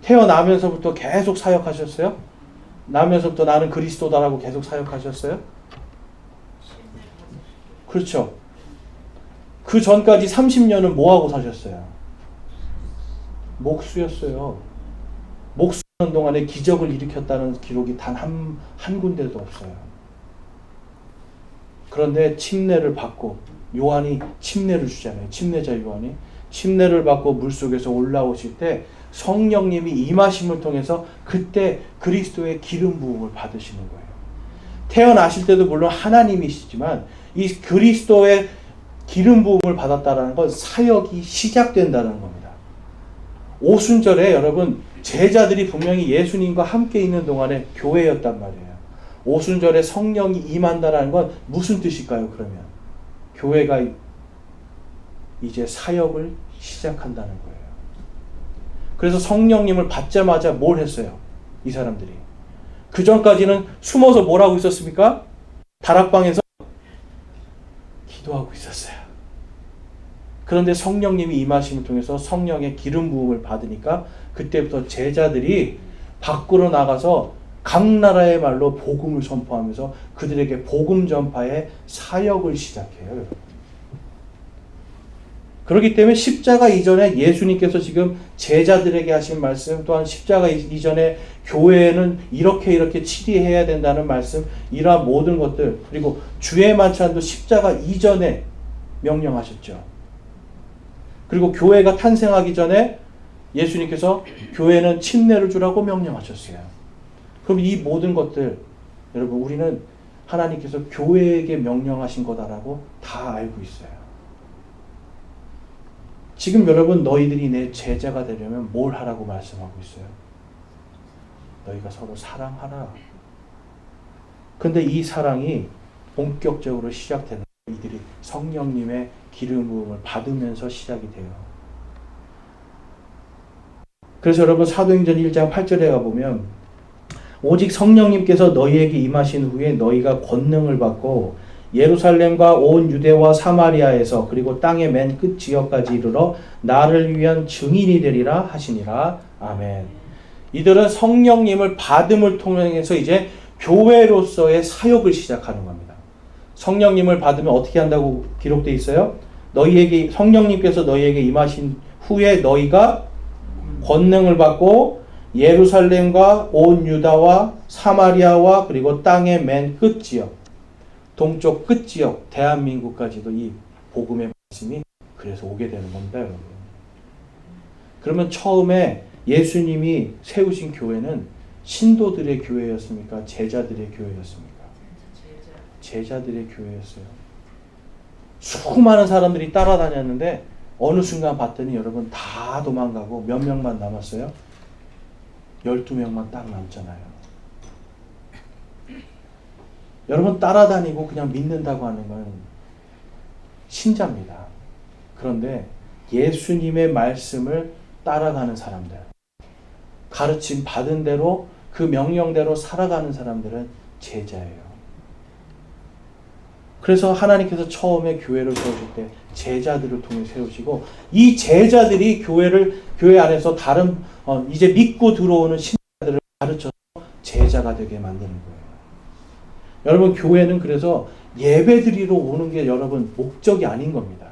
태어나면서부터 계속 사역하셨어요? 나면서부터 나는 그리스도다라고 계속 사역하셨어요? 그렇죠. 그 전까지 30년은 뭐하고 사셨어요? 목수였어요. 목수하는 동안에 기적을 일으켰다는 기록이 단 한 군데도 없어요. 그런데 침례를 받고 요한이 침례를 주잖아요. 침례자 요한이 침례를 받고 물속에서 올라오실 때 성령님이 임하심을 통해서 그때 그리스도의 기름 부음을 받으시는 거예요. 태어나실 때도 물론 하나님이시지만 이 그리스도의 기름 부음을 받았다라는 건 사역이 시작된다는 겁니다. 오순절에 여러분 제자들이 분명히 예수님과 함께 있는 동안에 교회였단 말이에요. 오순절에 성령이 임한다라는 건 무슨 뜻일까요? 그러면 교회가 이제 사역을 시작한다는 거예요. 그래서 성령님을 받자마자 뭘 했어요? 이 사람들이. 그 전까지는 숨어서 뭘 하고 있었습니까? 다락방에서 기도하고 있었어요. 그런데 성령님이 임하심을 통해서 성령의 기름 부음을 받으니까 그때부터 제자들이 밖으로 나가서 각 나라의 말로 복음을 선포하면서 그들에게 복음 전파의 사역을 시작해요. 그렇기 때문에 십자가 이전에 예수님께서 지금 제자들에게 하신 말씀, 또한 십자가 이전에 교회는 이렇게 치리해야 된다는 말씀, 이러한 모든 것들, 그리고 주의 만찬도 십자가 이전에 명령하셨죠. 그리고 교회가 탄생하기 전에 예수님께서 교회는 침례를 주라고 명령하셨어요. 그럼 이 모든 것들 여러분 우리는 하나님께서 교회에게 명령하신 거다라고 다 알고 있어요. 지금 여러분 너희들이 내 제자가 되려면 뭘 하라고 말씀하고 있어요? 너희가 서로 사랑하라. 근데 이 사랑이 본격적으로 시작되는 이들이 성령님의 기름 부음을 받으면서 시작이 돼요. 그래서 여러분 사도행전 1장 8절에 가보면 오직 성령님께서 너희에게 임하신 후에 너희가 권능을 받고 예루살렘과 온 유대와 사마리아에서 그리고 땅의 맨 끝 지역까지 이르러 나를 위한 증인이 되리라 하시니라. 아멘. 이들은 성령님을 받음을 통해서 이제 교회로서의 사역을 시작하는 겁니다. 성령님을 받으면 어떻게 한다고 기록되어 있어요? 너희에게 성령님께서 너희에게 임하신 후에 너희가 권능을 받고 예루살렘과 온 유다와 사마리아와 그리고 땅의 맨 끝 지역, 동쪽 끝 지역, 대한민국까지도 이 복음의 말씀이 그래서 오게 되는 겁니다, 여러분. 그러면 처음에 예수님이 세우신 교회는 신도들의 교회였습니까? 제자들의 교회였습니까? 제자들의 교회였어요. 수많은 사람들이 따라다녔는데 어느 순간 봤더니 여러분 다 도망가고 몇 명만 남았어요? 12명만 딱 남잖아요. 여러분 따라다니고 그냥 믿는다고 하는 건 신자입니다. 그런데 예수님의 말씀을 따라가는 사람들, 가르침 받은 대로 그 명령대로 살아가는 사람들은 제자예요. 그래서 하나님께서 처음에 교회를 세우실 때 제자들을 통해 세우시고 이 제자들이 교회 안에서 다른 이제 믿고 들어오는 신자들을 가르쳐서 제자가 되게 만드는 거예요. 여러분 교회는 그래서 예배드리러 오는 게 여러분 목적이 아닌 겁니다.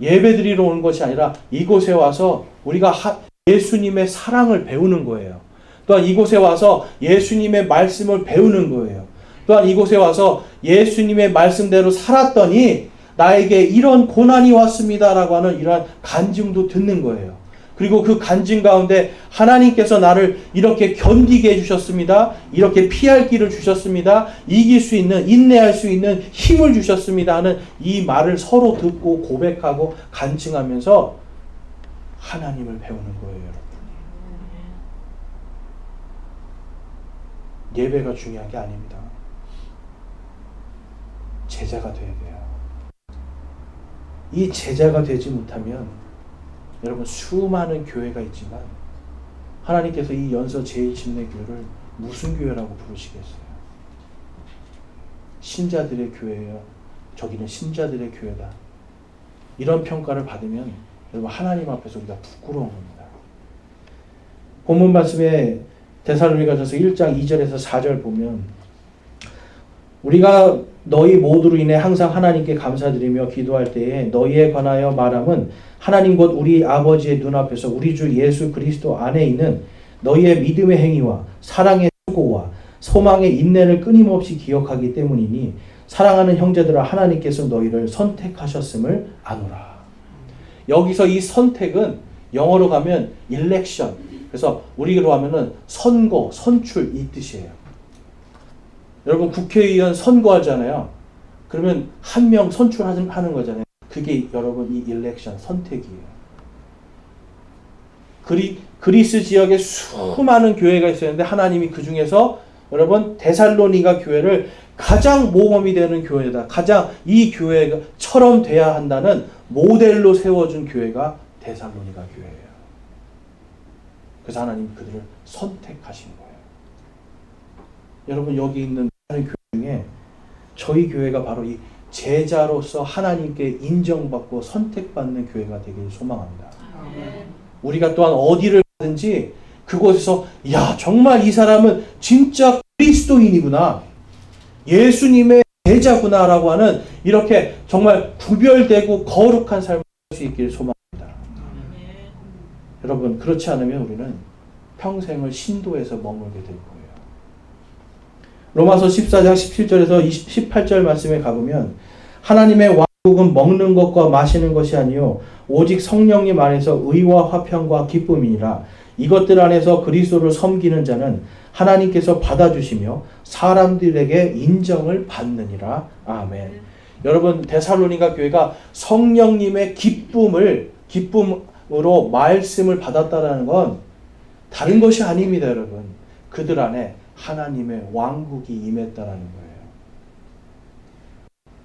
예배드리러 오는 것이 아니라 이곳에 와서 우리가 예수님의 사랑을 배우는 거예요. 또한 이곳에 와서 예수님의 말씀을 배우는 거예요. 또한 이곳에 와서 예수님의 말씀대로 살았더니 나에게 이런 고난이 왔습니다라고 하는 이러한 간증도 듣는 거예요. 그리고 그 간증 가운데 하나님께서 나를 이렇게 견디게 해주셨습니다. 이렇게 피할 길을 주셨습니다. 이길 수 있는, 인내할 수 있는 힘을 주셨습니다 하는 이 말을 서로 듣고 고백하고 간증하면서 하나님을 배우는 거예요, 여러분. 예배가 중요한 게 아닙니다. 제자가 돼야 돼요. 이 제자가 되지 못하면 여러분 수많은 교회가 있지만 하나님께서 이 연서 제1침례교회를 무슨 교회라고 부르시겠어요? 신자들의 교회예요. 저기는 신자들의 교회다. 이런 평가를 받으면 여러분 하나님 앞에서 우리가 부끄러운 겁니다. 본문 말씀에 데살로니가전서 1장 2절에서 4절 보면 우리가 너희 모두로 인해 항상 하나님께 감사드리며 기도할 때에 너희에 관하여 말함은 하나님 곧 우리 아버지의 눈앞에서 우리 주 예수 그리스도 안에 있는 너희의 믿음의 행위와 사랑의 수고와 소망의 인내를 끊임없이 기억하기 때문이니 사랑하는 형제들아 하나님께서 너희를 선택하셨음을 아노라. 여기서 이 선택은 영어로 가면 election, 그래서 우리로 하면은 선거, 선출 이 뜻이에요. 여러분 국회의원 선거하잖아요. 그러면 한 명 선출하는 거잖아요. 그게 여러분 이 일렉션 선택이에요. 그리스 지역에 수많은 교회가 있었는데 하나님이 그 중에서 여러분 데살로니가 교회를 가장 모범이 되는 교회다. 가장 이 교회처럼 돼야 한다는 모델로 세워준 교회가 데살로니가 교회예요. 그래서 하나님이 그들을 선택하신 거예요. 여러분 여기 있는 다른 교회 중에 저희 교회가 바로 이 제자로서 하나님께 인정받고 선택받는 교회가 되길 소망합니다. 우리가 또한 어디를 가든지 그곳에서 야 정말 이 사람은 진짜 그리스도인이구나, 예수님의 제자구나 라고 하는 이렇게 정말 구별되고 거룩한 삶을 할 수 있기를 소망합니다. 여러분 그렇지 않으면 우리는 평생을 신도에서 머물게 될 거예요. 로마서 14장 17절에서 18절 말씀에 가보면 하나님의 왕국은 먹는 것과 마시는 것이 아니요 오직 성령님 안에서 의와 화평과 기쁨이니라. 이것들 안에서 그리스도를 섬기는 자는 하나님께서 받아주시며 사람들에게 인정을 받느니라. 아멘. 여러분 데살로니가 교회가 성령님의 기쁨으로 말씀을 받았다라는 건 다른 것이 아닙니다, 여러분. 그들 안에 하나님의 왕국이 임했다라는 거예요.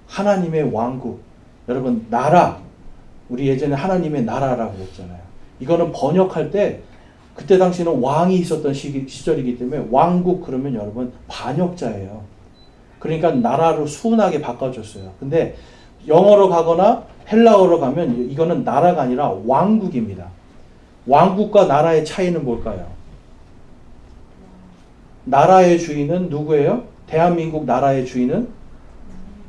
하나님의 왕국. 여러분 나라. 우리 예전에 하나님의 나라라고 했잖아요. 이거는 번역할 때 그때 당시는 왕이 있었던 시절이기 때문에 왕국 그러면 여러분 반역자예요. 그러니까 나라로 순하게 바꿔줬어요. 근데 영어로 가거나 헬라어로 가면 이거는 나라가 아니라 왕국입니다. 왕국과 나라의 차이는 뭘까요? 나라의 주인은 누구예요? 대한민국 나라의 주인은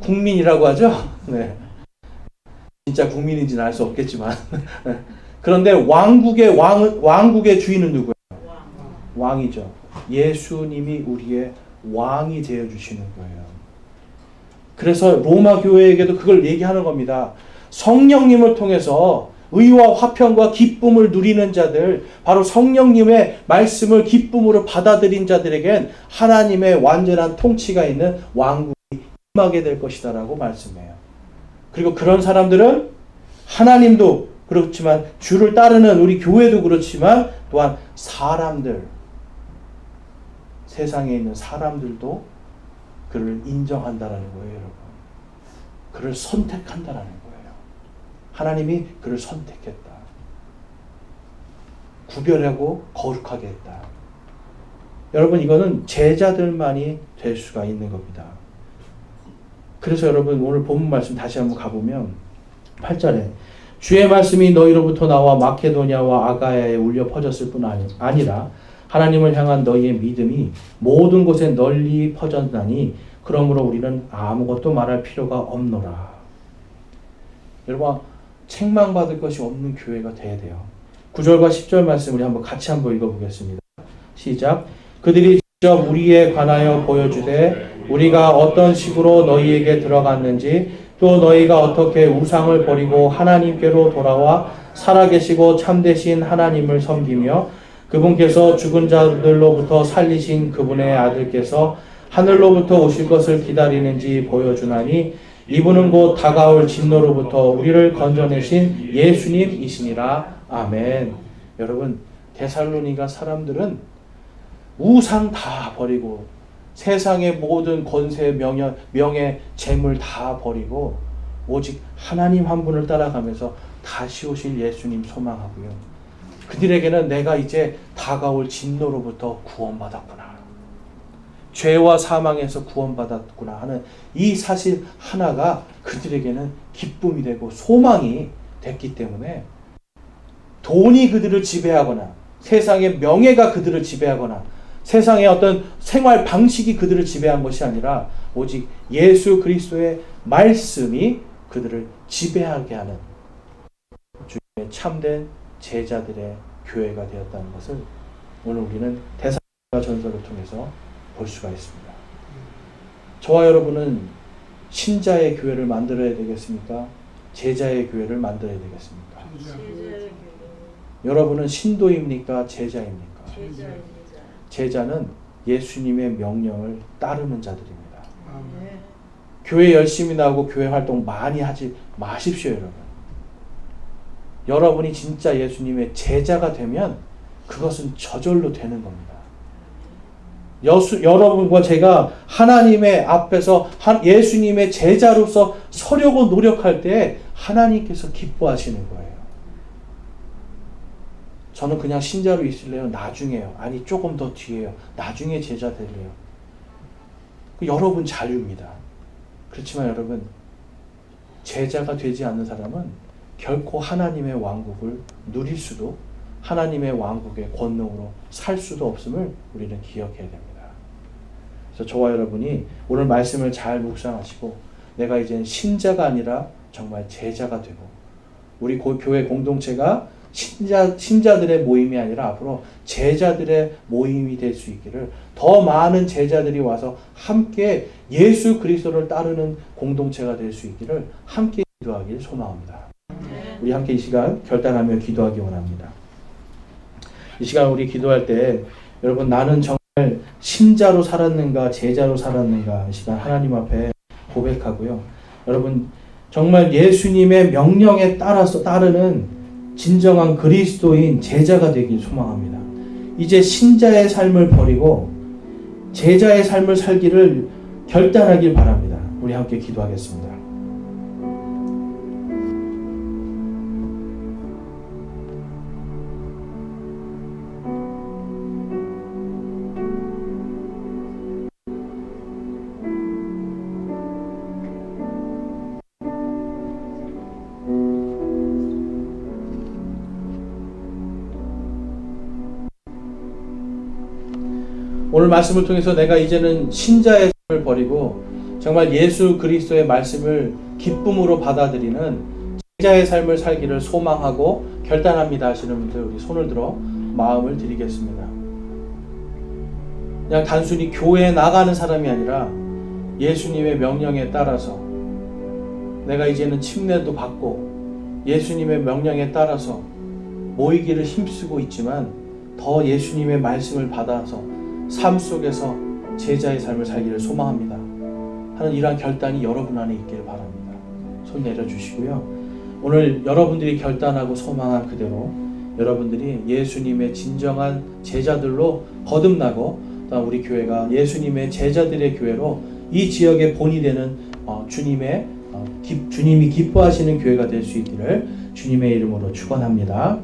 국민이라고 하죠? 네. 진짜 국민인지는 알 수 없겠지만. 그런데 왕국의 주인은 누구예요? 왕이죠. 예수님이 우리의 왕이 되어주시는 거예요. 그래서 로마 교회에게도 그걸 얘기하는 겁니다. 성령님을 통해서 의와 화평과 기쁨을 누리는 자들, 바로 성령님의 말씀을 기쁨으로 받아들인 자들에겐 하나님의 완전한 통치가 있는 왕국이 임하게 될 것이다라고 말씀해요. 그리고 그런 사람들은 하나님도 그렇지만 주를 따르는 우리 교회도 그렇지만 또한 사람들, 세상에 있는 사람들도 그를 인정한다라는 거예요, 여러분. 그를 선택한다라는 거예요. 하나님이 그를 선택했다. 구별하고 거룩하게 했다. 여러분, 이거는 제자들만이 될 수가 있는 겁니다. 그래서 여러분, 오늘 본문 말씀 다시 한번 가보면 8절에 주의 말씀이 너희로부터 나와 마케도냐와 아가야에 울려 퍼졌을 뿐 아니라 하나님을 향한 너희의 믿음이 모든 곳에 널리 퍼졌나니 그러므로 우리는 아무것도 말할 필요가 없노라. 여러분, 책망받을 것이 없는 교회가 돼야 돼요. 9절과 10절 말씀 우리 같이 한번 읽어보겠습니다. 시작. 그들이 직접 우리에 관하여 보여주되 우리가 어떤 식으로 너희에게 들어갔는지 또 너희가 어떻게 우상을 버리고 하나님께로 돌아와 살아계시고 참되신 하나님을 섬기며 그분께서 죽은 자들로부터 살리신 그분의 아들께서 하늘로부터 오실 것을 기다리는지 보여주나니 이분은 곧 다가올 진노로부터 우리를 건져내신 예수님이시니라. 아멘. 여러분, 데살로니가 사람들은 우상 다 버리고 세상의 모든 권세, 명예, 재물 다 버리고 오직 하나님 한 분을 따라가면서 다시 오실 예수님 소망하고요. 그들에게는 내가 이제 다가올 진노로부터 구원받았구나. 죄와 사망에서 구원받았구나 하는 이 사실 하나가 그들에게는 기쁨이 되고 소망이 됐기 때문에 돈이 그들을 지배하거나 세상의 명예가 그들을 지배하거나 세상의 어떤 생활 방식이 그들을 지배한 것이 아니라 오직 예수 그리스도의 말씀이 그들을 지배하게 하는 주님의 참된 제자들의 교회가 되었다는 것을 오늘 우리는 데살로니가 전서를 통해서 볼 수가 있습니다. 저와 여러분은 신자의 교회를 만들어야 되겠습니까? 제자의 교회를 만들어야 되겠습니까? 제자의 여러분은 신도입니까? 제자입니까? 제자입니다. 제자는 예수님의 명령을 따르는 자들입니다. 네. 교회 열심히 나오고 교회 활동 많이 하지 마십시오, 여러분. 여러분이 진짜 예수님의 제자가 되면 그것은 저절로 되는 겁니다. 여러분과 제가 하나님의 앞에서 예수님의 제자로서 서려고 노력할 때 하나님께서 기뻐하시는 거예요. 저는 그냥 신자로 있을래요? 나중에요. 아니, 조금 더 뒤에요. 나중에 제자 될래요. 여러분 자유입니다. 그렇지만 여러분, 제자가 되지 않는 사람은 결코 하나님의 왕국을 누릴 수도 하나님의 왕국의 권능으로 살 수도 없음을 우리는 기억해야 됩니다. 그래서 저와 여러분이 오늘 말씀을 잘 묵상하시고 내가 이제는 신자가 아니라 정말 제자가 되고 우리 교회 공동체가 신자들의 모임이 아니라 앞으로 제자들의 모임이 될 수 있기를, 더 많은 제자들이 와서 함께 예수 그리스도를 따르는 공동체가 될 수 있기를 함께 기도하길 소망합니다. 우리 함께 이 시간 결단하며 기도하기 원합니다. 이 시간 우리 기도할 때 여러분, 나는 정말 신자로 살았는가 제자로 살았는가 이 시간 하나님 앞에 고백하고요. 여러분, 정말 예수님의 명령에 따라서 따르는 진정한 그리스도인 제자가 되길 소망합니다. 이제 신자의 삶을 버리고 제자의 삶을 살기를 결단하길 바랍니다. 우리 함께 기도하겠습니다. 오늘 말씀을 통해서 내가 이제는 신자의 삶을 버리고 정말 예수 그리스도의 말씀을 기쁨으로 받아들이는 제자의 삶을 살기를 소망하고 결단합니다 하시는 분들 우리 손을 들어 마음을 드리겠습니다. 그냥 단순히 교회에 나가는 사람이 아니라 예수님의 명령에 따라서 내가 이제는 침례도 받고 예수님의 명령에 따라서 모이기를 힘쓰고 있지만 더 예수님의 말씀을 받아서 삶 속에서 제자의 삶을 살기를 소망합니다 하는 이러한 결단이 여러분 안에 있기를 바랍니다. 손 내려주시고요. 오늘 여러분들이 결단하고 소망한 그대로 여러분들이 예수님의 진정한 제자들로 거듭나고 우리 교회가 예수님의 제자들의 교회로 이 지역의 본이 되는 주님이 기뻐하시는 교회가 될 수 있기를 주님의 이름으로 축원합니다.